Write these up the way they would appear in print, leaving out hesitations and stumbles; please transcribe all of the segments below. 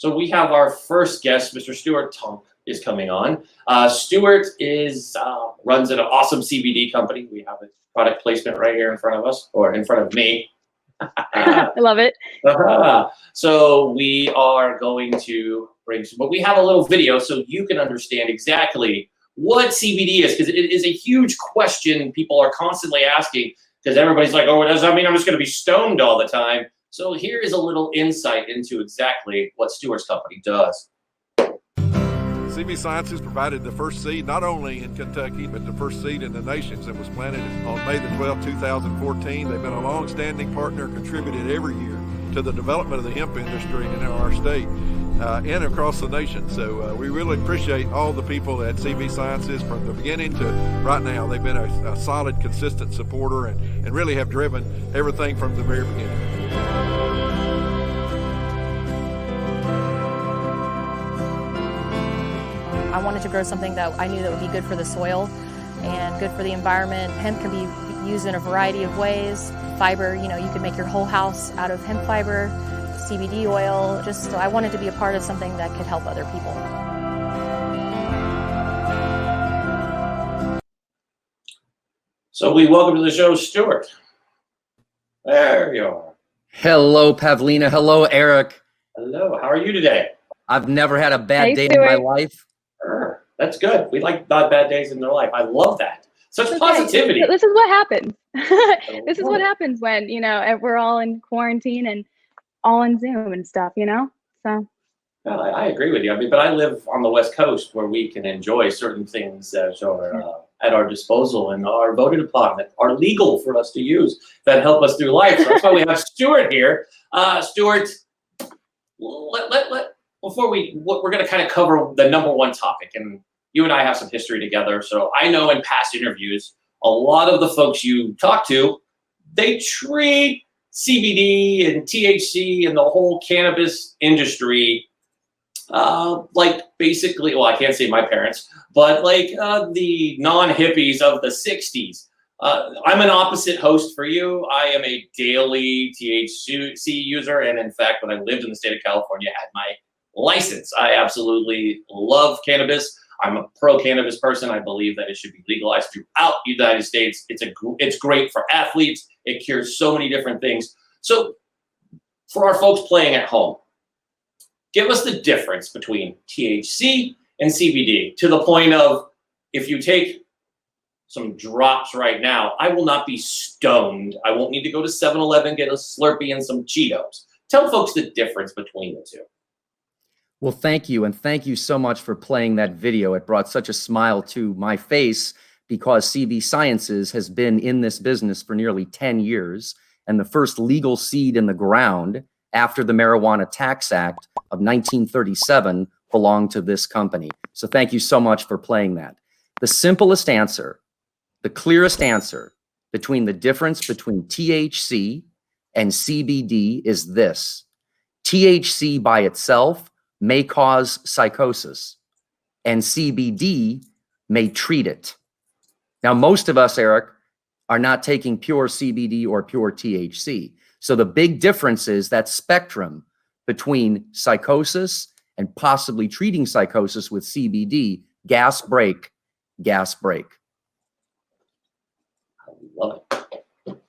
So we have our first guest, Mr. Stuart Tomc, is coming on. Stuart is runs an awesome CBD company. We have a product placement right here in front of us, or in front of me. I love it. So we are going to bring some, but we have a little video so you can understand exactly what CBD is, because it is a huge question people are constantly asking, because everybody's like, oh, does that mean I'm just going to be stoned all the time? So here is a little insight into exactly what Stuart's company does. CB Sciences provided the first seed, not only in Kentucky, but the first seed in the nations, that was planted on May the 12th, 2014. They've been a long-standing partner, contributed every year to the development of the hemp industry in our state and across the nation. So we really appreciate all the people at CB Sciences from the beginning to right now. They've been a solid, consistent supporter and really have driven everything from the very beginning. I wanted to grow something that I knew that would be good for the soil and good for the environment. Hemp can be used in a variety of ways. Fiber, you could make your whole house out of hemp fiber, CBD oil. So I wanted to be a part of something that could help other people. So we welcome to the show, Stuart. There you are. Hello, Pavlina. Hello, Eric. Hello, how are you today? I've never had a bad day Stuart. in my life. Sure. That's good. We like not bad days in their life. I love that. Such positivity. This is what happens. This is what happens when, we're all in quarantine and all on Zoom and stuff, So. Well, I agree with you. I mean, but I live on the West Coast where we can enjoy certain things that are at our disposal and are voted upon, that are legal for us to use, that help us through life. So that's why we have Stuart here. Stuart, before we're going to kind of cover the number one topic, and you and I have some history together. So I know in past interviews, a lot of the folks you talk to, they treat CBD and THC and the whole cannabis industry like basically, well, I can't say my parents, but like the non-hippies of the 60s. I'm an opposite host for you. I am a daily THC user. And in fact, when I lived in the state of California, I had my license. I absolutely love cannabis. I'm a pro-cannabis person. I believe that it should be legalized throughout the United States. It's great for athletes. It cures so many different things. So for our folks playing at home, give us the difference between THC and CBD, to the point of, if you take some drops right now, I will not be stoned. I won't need to go to 7-Eleven, get a Slurpee and some Cheetos. Tell folks the difference between the two. Well, thank you. And thank you so much for playing that video. It brought such a smile to my face, because CB Sciences has been in this business for nearly 10 years. And the first legal seed in the ground after the Marijuana Tax Act of 1937 belonged to this company. So thank you so much for playing that. The simplest answer, the clearest answer between the difference between THC and CBD is this: THC by itself may cause psychosis, and CBD may treat it. Now, most of us, Eric, are not taking pure CBD or pure THC. So the big difference is that spectrum between psychosis and possibly treating psychosis with CBD. Gas break, gas break. I love it.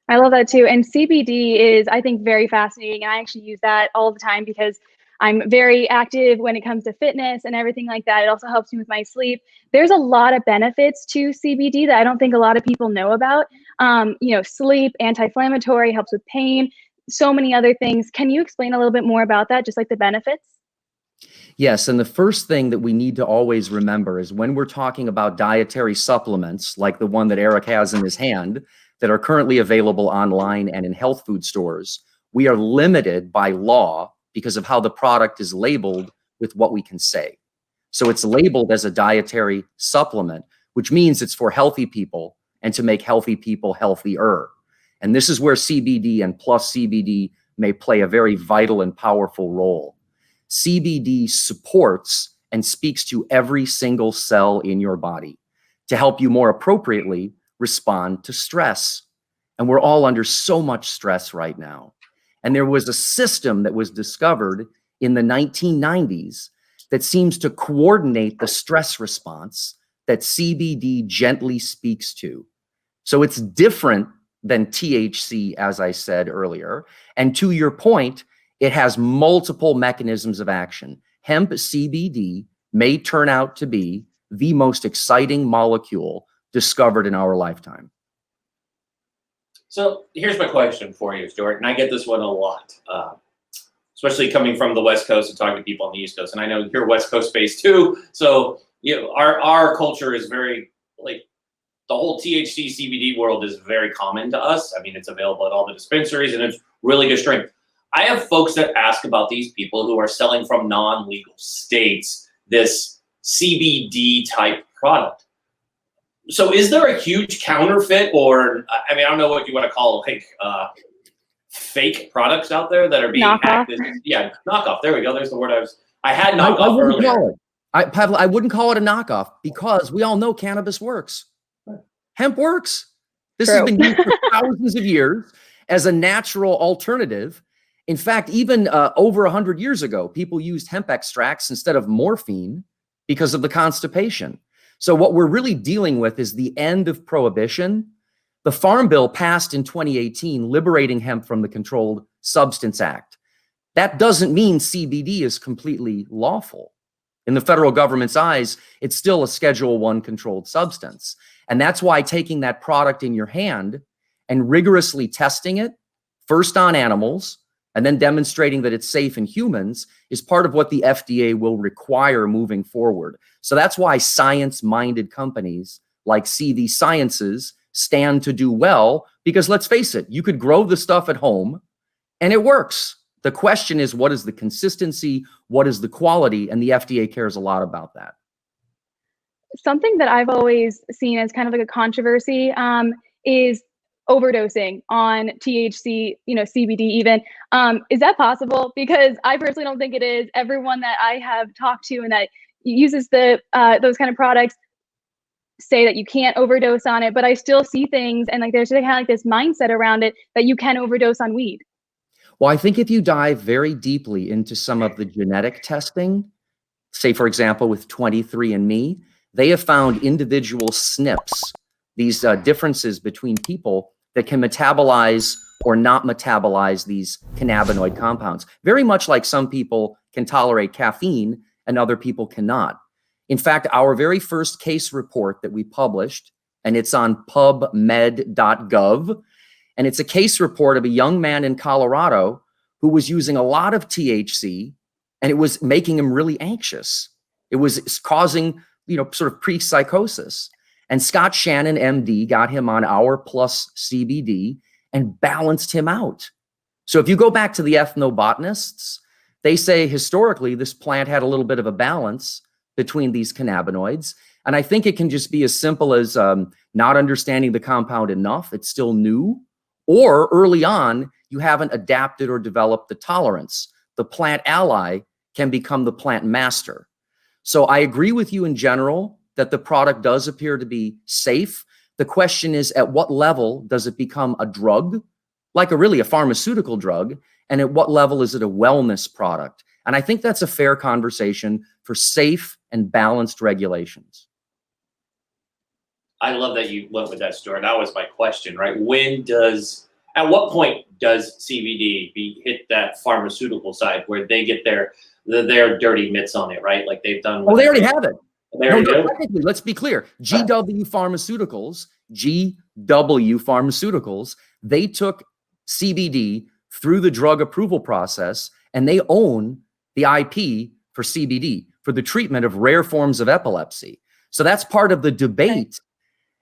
I love that too. And CBD is, I think, very fascinating. And I actually use that all the time because I'm very active when it comes to fitness and everything like that. It also helps me with my sleep. There's a lot of benefits to CBD that I don't think a lot of people know about. Sleep, anti-inflammatory, helps with pain, so many other things. Can you explain a little bit more about that, just like the benefits? Yes, and the first thing that we need to always remember is when we're talking about dietary supplements, like the one that Eric has in his hand, that are currently available online and in health food stores, we are limited by law because of how the product is labeled with what we can say. So it's labeled as a dietary supplement, which means it's for healthy people and to make healthy people healthier. And this is where CBD and PlusCBD may play a very vital and powerful role. CBD supports and speaks to every single cell in your body to help you more appropriately respond to stress. And we're all under so much stress right now. And there was a system that was discovered in the 1990s that seems to coordinate the stress response that CBD gently speaks to. So it's different than THC, as I said earlier. And to your point, it has multiple mechanisms of action. Hemp CBD may turn out to be the most exciting molecule discovered in our lifetime. So here's my question for you, Stuart, and I get this one a lot, especially coming from the West Coast and talking to people on the East Coast. And I know you're West Coast based too, so you know, our culture is very, like, the whole THC CBD world is very common to us. I mean, it's available at all the dispensaries and it's really good strength. I have folks that ask about these people who are selling from non-legal states this CBD type product. So is there a huge counterfeit, or I mean, I don't know what you want to call like fake products out there that are being acted? Yeah, knockoff. There we go. There's the word I had knockoff earlier. Pavel, I wouldn't call it a knockoff because we all know cannabis works. Hemp works. This has been used for thousands of years as a natural alternative. In fact, even over 100 years ago, people used hemp extracts instead of morphine because of the constipation. So what we're really dealing with is the end of prohibition. The Farm Bill passed in 2018, liberating hemp from the Controlled Substance Act. That doesn't mean CBD is completely lawful. In the federal government's eyes, it's still a Schedule I controlled substance. And that's why taking that product in your hand and rigorously testing it, first on animals, and then demonstrating that it's safe in humans is part of what the FDA will require moving forward. So that's why science-minded companies like CV Sciences stand to do well, because let's face it, you could grow the stuff at home and it works. The question is, what is the consistency? What is the quality? And the FDA cares a lot about that. Something that I've always seen as kind of like a controversy is overdosing on THC, CBD even. Is that possible? Because I personally don't think it is. Everyone that I have talked to and that uses those kind of products say that you can't overdose on it, but I still see things and like there's kind of like this mindset around it that you can overdose on weed. Well, I think if you dive very deeply into some of the genetic testing, say, for example, with 23andMe, they have found individual SNPs, these differences between people that can metabolize or not metabolize these cannabinoid compounds. Very much like some people can tolerate caffeine and other people cannot. In fact, our very first case report that we published, and it's on pubmed.gov, and it's a case report of a young man in Colorado who was using a lot of THC, and it was making him really anxious. It was causing, sort of pre-psychosis. And Scott Shannon, MD, got him on our PlusCBD and balanced him out. So if you go back to the ethnobotanists, they say historically this plant had a little bit of a balance between these cannabinoids. And I think it can just be as simple as not understanding the compound enough. It's still new. Or early on, you haven't adapted or developed the tolerance. The plant ally can become the plant master. So I agree with you in general that the product does appear to be safe. The question is, at what level does it become a drug, like really a pharmaceutical drug? And at what level is it a wellness product? And I think that's a fair conversation for safe and balanced regulations. I love that you went with that, Stuart. That was my question, right? At what point does CBD hit that pharmaceutical side where they get their dirty mitts on it, right? Like they've done. Well, they already have it. Technically, let's be clear. GW Pharmaceuticals, they took CBD through the drug approval process, and they own the IP for CBD for the treatment of rare forms of epilepsy. So that's part of the debate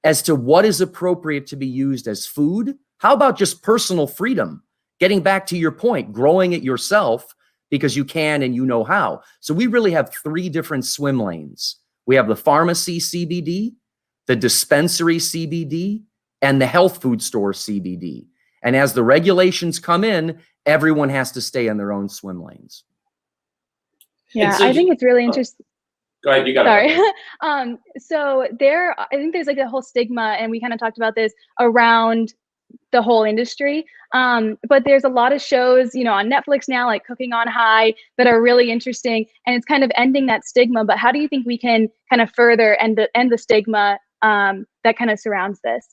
as to what is appropriate to be used as food. How about just personal freedom? Getting back to your point, growing it yourself because you can and you know how. So we really have three different swim lanes. We have the pharmacy CBD, the dispensary CBD, and the health food store CBD. And as the regulations come in, everyone has to stay in their own swim lanes. Yeah, so I think it's really interesting. Go ahead, you got it. Sorry. So I think there's like a whole stigma, and we kind of talked about this around the whole industry. But there's a lot of shows, you know, on Netflix now, like Cooking on High, that are really interesting, and it's kind of ending that stigma. But how do you think we can kind of further end the stigma that kind of surrounds this?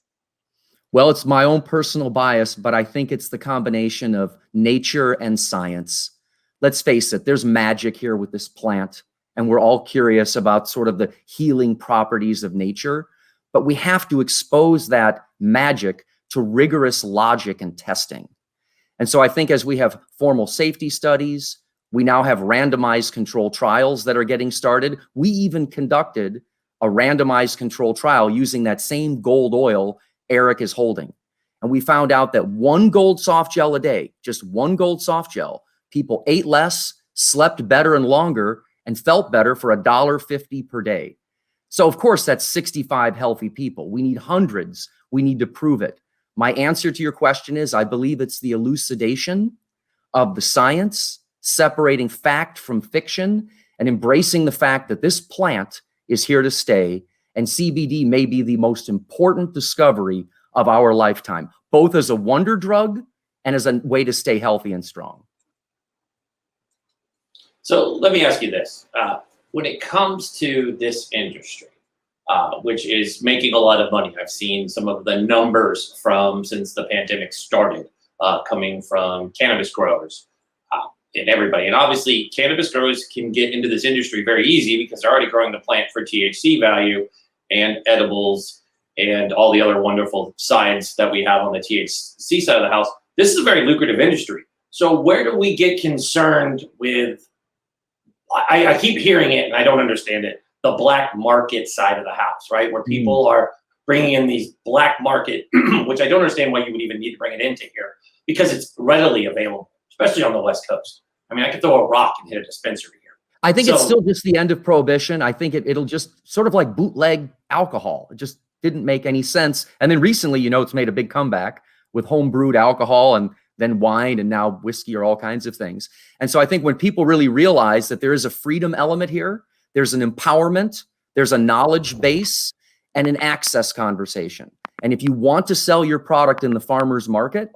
Well, it's my own personal bias, but I think it's the combination of nature and science. Let's face it, there's magic here with this plant, and we're all curious about sort of the healing properties of nature, but we have to expose that magic to rigorous logic and testing. And so I think as we have formal safety studies, we now have randomized control trials that are getting started. We even conducted a randomized control trial using that same gold oil Eric is holding. And we found out that 1 gold soft gel a day, just 1 gold soft gel, people ate less, slept better and longer, and felt better for $1.50 per day. So of course, that's 65 healthy people. We need hundreds. We need to prove it. My answer to your question is, I believe it's the elucidation of the science, separating fact from fiction, and embracing the fact that this plant is here to stay, and CBD may be the most important discovery of our lifetime, both as a wonder drug and as a way to stay healthy and strong. So let me ask you this. When it comes to this industry, which is making a lot of money, I've seen some of the numbers from since the pandemic started coming from cannabis growers and everybody. And obviously, cannabis growers can get into this industry very easy because they're already growing the plant for THC value and edibles and all the other wonderful sides that we have on the THC side of the house. This is a very lucrative industry. So where do we get concerned with, I keep hearing it and I don't understand it, the black market side of the house, right? Where people are bringing in these black market, which I don't understand why you would even need to bring it into here, because it's readily available, especially on the West Coast. I mean, I could throw a rock and hit a dispensary here. I think it's still just the end of prohibition. I think it'll just sort of like bootleg alcohol. It just didn't make any sense. And then recently, you know, it's made a big comeback with home brewed alcohol and then wine and now whiskey or all kinds of things. And so I think when people really realize that there is a freedom element here, there's an empowerment, there's a knowledge base, and an access conversation. And if you want to sell your product in the farmer's market,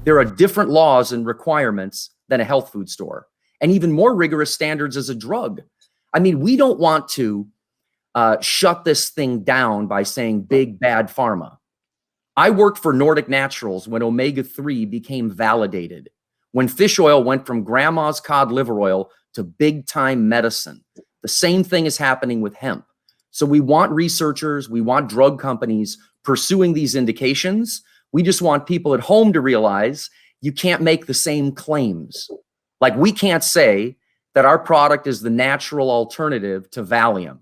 there are different laws and requirements than a health food store, and even more rigorous standards as a drug. I mean, we don't want to shut this thing down by saying big bad pharma. I worked for Nordic Naturals when omega-3 became validated, when fish oil went from grandma's cod liver oil to big time medicine. The same thing is happening with hemp. So we want researchers, we want drug companies pursuing these indications. We just want people at home to realize you can't make the same claims. Like, we can't say that our product is the natural alternative to Valium.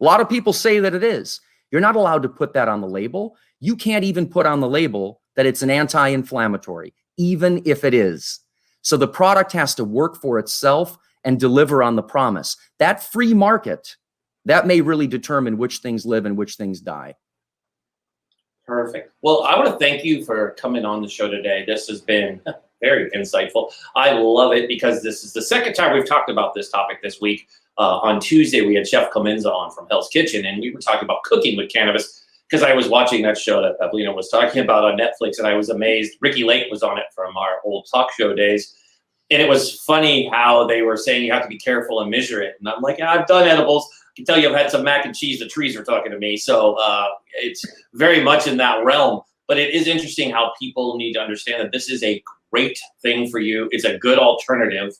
A lot of people say that it is. You're not allowed to put that on the label. You can't even put on the label that it's an anti-inflammatory, even if it is. So the product has to work for itself and deliver on the promise. That free market, that may really determine which things live and which things die. Perfect. Well, I want to thank you for coming on the show today. This has been very insightful. I love it because this is the second time we've talked about this topic this week. On Tuesday, we had Chef Clemenza on from Hell's Kitchen, and we were talking about cooking with cannabis because I was watching that show that Pablina was talking about on Netflix, and I was amazed. Ricky Lake was on it from our old talk show days. And it was funny how they were saying you have to be careful and measure it. And I'm like, yeah, I've done edibles. I can tell you I've had some mac and cheese. The trees are talking to me. So it's very much in that realm. But it is interesting how people need to understand that this is a great thing for you. It's a good alternative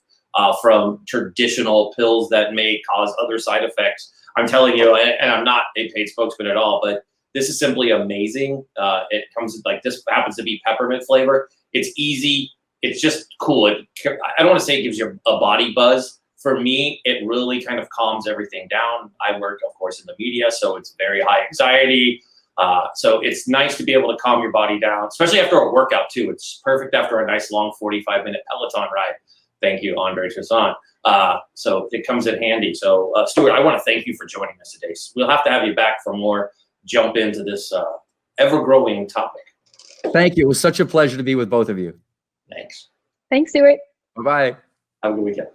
from traditional pills that may cause other side effects. I'm telling you, and I'm not a paid spokesman at all, but this is simply amazing. It comes like this, happens to be peppermint flavor. It's easy. It's just cool. I don't want to say it gives you a body buzz. For me, it really kind of calms everything down. I work, of course, in the media, so it's very high anxiety. So it's nice to be able to calm your body down, especially after a workout too. It's perfect after a nice long 45-minute Peloton ride. Thank you, Andre Toussaint. So it comes in handy. So Stuart, I want to thank you for joining us today. We'll have to have you back for more jump into this ever-growing topic. Thank you. It was such a pleasure to be with both of you. Thanks. Thanks, Stuart. Bye-bye. Have a good weekend.